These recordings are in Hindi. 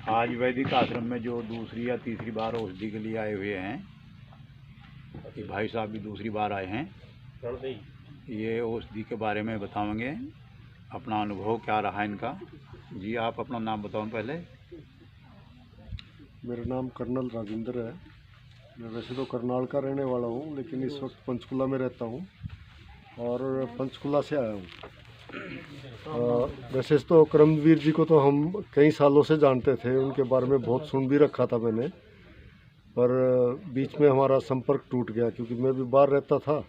आज वैदिक आश्रम में जो दूसरी या तीसरी बार औषधि के लिए आए हुए हैं, ये भाई साहब भी दूसरी बार आए हैं। ये औषधि के बारे में बताएंगे, अपना अनुभव क्या रहा इनका। जी आप अपना नाम बताओ पहले। मेरा नाम कर्नल राजेंद्र है। मैं वैसे तो करनाल का रहने वाला हूँ, लेकिन इस वक्त पंचकुला में रहता हूँ और पंचकुला से आया हूँ। वैसे तो करमवीर जी को तो हम कई सालों से जानते थे, उनके बारे में बहुत सुन भी रखा था मैंने, पर बीच में हमारा संपर्क टूट गया क्योंकि मैं भी बाहर रहता था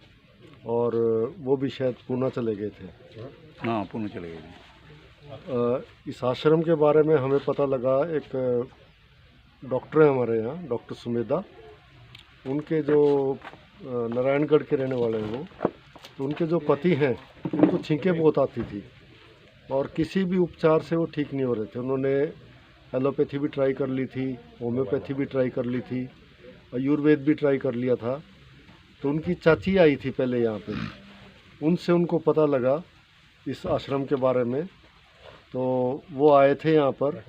और वो भी शायद पूना चले गए थे। हाँ, पूना चले गए। इस आश्रम के बारे में हमें पता लगा, एक डॉक्टर है हमारे यहाँ, डॉक्टर सुमेधा, उनके जो नारायणगढ़ के रहने वाले हैं वो, तो उनके जो पति हैं उनको छींकें बहुत आती थी और किसी भी उपचार से वो ठीक नहीं हो रहे थे। उन्होंने एलोपैथी भी ट्राई कर ली थी, होम्योपैथी भी ट्राई कर ली थी, आयुर्वेद भी ट्राई कर लिया था। तो उनकी चाची आई थी पहले यहाँ पे, उनसे उनको पता लगा इस आश्रम के बारे में, तो वो आए थे यहाँ पर।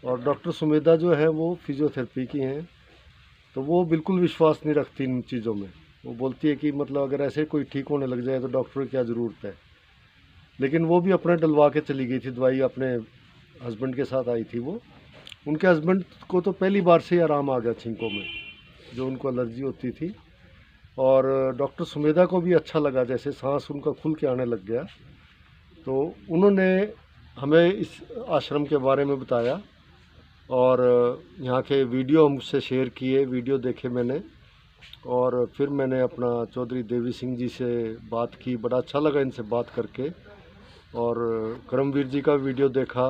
और डॉक्टर सुमेधा जो है वो फिजियोथेरेपी की हैं, तो वो बिल्कुल विश्वास नहीं रखती इन चीज़ों में। वो बोलती है कि मतलब अगर ऐसे कोई ठीक होने लग जाए तो डॉक्टर की क्या ज़रूरत है। लेकिन वो भी अपने डलवा के चली गई थी दवाई, अपने हस्बैंड के साथ आई थी वो। उनके हस्बैंड को तो पहली बार से ही आराम आ गया छींकों में, जो उनको एलर्जी होती थी। और डॉक्टर सुमेधा को भी अच्छा लगा, जैसे सांस उनका खुल के आने लग गया। तो उन्होंने हमें इस आश्रम के बारे में बताया और यहाँ के वीडियो हमसे शेयर किए, वीडियो देखे मैंने। और फिर मैंने अपना चौधरी देवी सिंह जी से बात की, बड़ा अच्छा लगा इनसे बात करके। और करमवीर जी का वीडियो देखा,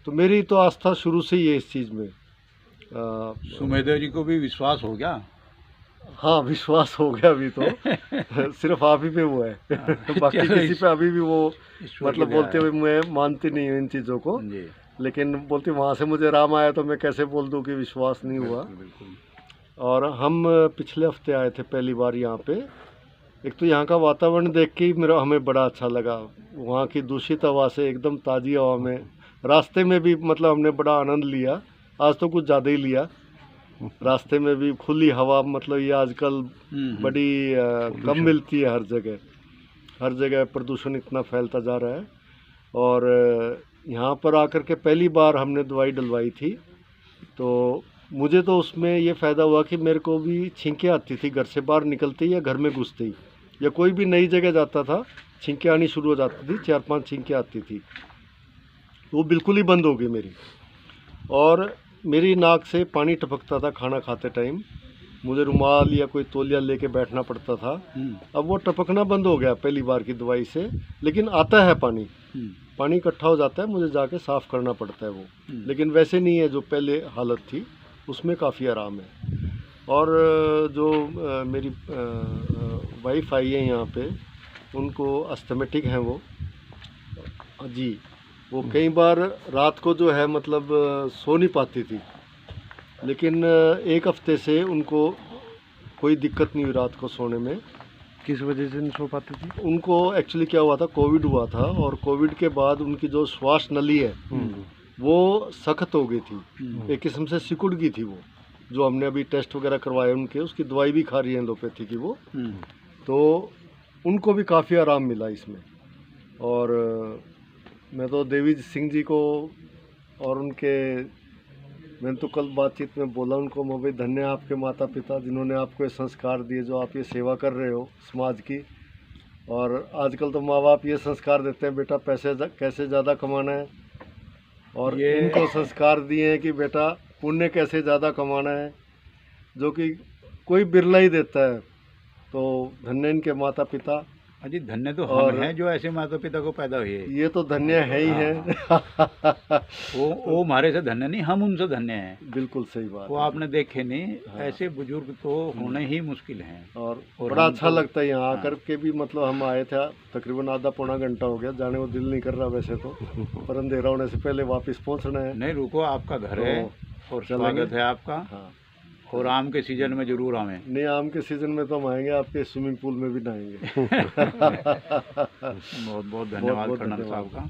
तो मेरी तो आस्था शुरू से ही है इस चीज़ में। सुमेधा जी को भी विश्वास हो गया? हाँ, विश्वास हो गया अभी तो सिर्फ आप ही पे वो है बाकी किसी पे अभी भी वो मतलब बोलते हुए मैं मानती नहीं हूँ इन चीज़ों को, लेकिन बोलती वहाँ से मुझे आराम आया तो मैं कैसे बोल दूँ कि विश्वास नहीं हुआ। बिल्कुल। और हम पिछले हफ्ते आए थे पहली बार यहाँ पे। एक तो यहाँ का वातावरण देख के ही हमें बड़ा अच्छा लगा। वहाँ की दूषित हवा से एकदम ताज़ी हवा में, रास्ते में भी मतलब हमने बड़ा आनंद लिया। आज तो कुछ ज़्यादा ही लिया। रास्ते में भी खुली हवा, मतलब ये आजकल बड़ी कम मिलती है हर जगह प्रदूषण इतना फैलता जा रहा है। और यहाँ पर आकर के पहली बार हमने दवाई डलवाई थी, तो मुझे तो उसमें ये फ़ायदा हुआ कि मेरे को भी छींकें आती थी घर से बाहर निकलते ही या घर में घुसते ही, या कोई भी नई जगह जाता था छींकें आनी शुरू हो जाती थी, 4-5 छींकें आती थी। वो बिल्कुल ही बंद हो गई मेरी। और मेरी नाक से पानी टपकता था खाना खाते टाइम, मुझे रुमाल या कोई तौलिया लेके बैठना पड़ता था। अब वो टपकना बंद हो गया पहली बार की दवाई से, लेकिन आता है पानी इकट्ठा हो जाता है, मुझे जाके साफ़ करना पड़ता है वो, लेकिन वैसे नहीं है जो पहले हालत थी, उसमें काफ़ी आराम है। और जो मेरी वाइफ आई है यहाँ पे, उनको अस्थमेटिक हैं वो जी, वो कई बार रात को जो है मतलब सो नहीं पाती थी, लेकिन एक हफ्ते से उनको कोई दिक्कत नहीं हुई रात को सोने में। किस वजह से नहीं सो पाती थी? उनको एक्चुअली क्या हुआ था, कोविड हुआ था, और कोविड के बाद उनकी जो श्वास नली है वो सख्त हो गई थी, एक किस्म से सिकुड़ गई थी वो। जो हमने अभी टेस्ट वगैरह करवाए उनके, उसकी दवाई भी खा रही है एलोपैथी की वो, तो उनको भी काफ़ी आराम मिला इसमें। और मैं तो देवी सिंह जी को और उनके, मैंने तो कल बातचीत में बोला उनको, मैं भाई धन्य आपके माता पिता जिन्होंने आपको ये संस्कार दिए, जो आप ये सेवा कर रहे हो समाज की। और आजकल तो माँ बाप ये संस्कार देते हैं, बेटा पैसे कैसे ज़्यादा कमाना है, और इनको संस्कार दिए हैं कि बेटा पुण्य कैसे ज़्यादा कमाना है, जो कि कोई बिरला ही देता है। तो धन्य इनके माता पिता। अजी धन्य तो हम हैं जो ऐसे माता पिता को पैदा हुए। ये तो धन्य है ही हैं वो हमारे से धन्य नहीं, हम उनसे धन्य हैं। बिल्कुल सही बात। वो आपने देखे नहीं, ऐसे बुजुर्ग तो होने ही मुश्किल हैं। और बड़ा अच्छा लगता है यहाँ आकर के भी। मतलब हम आए थे तकरीबन आधा पौना घंटा हो गया, जाने को दिल नहीं कर रहा वैसे तो, पर अंधेरा होने से पहले वापस पहुँचना है। नहीं रुको, आपका घर है और स्वागत है आपका। हाँ, और आम के सीजन में जरूर आवें। नहीं, आम के सीजन में तो हम आएंगे, आपके स्विमिंग पूल में भी नहाएंगे बहुत बहुत धन्यवाद कर्नल साहब का।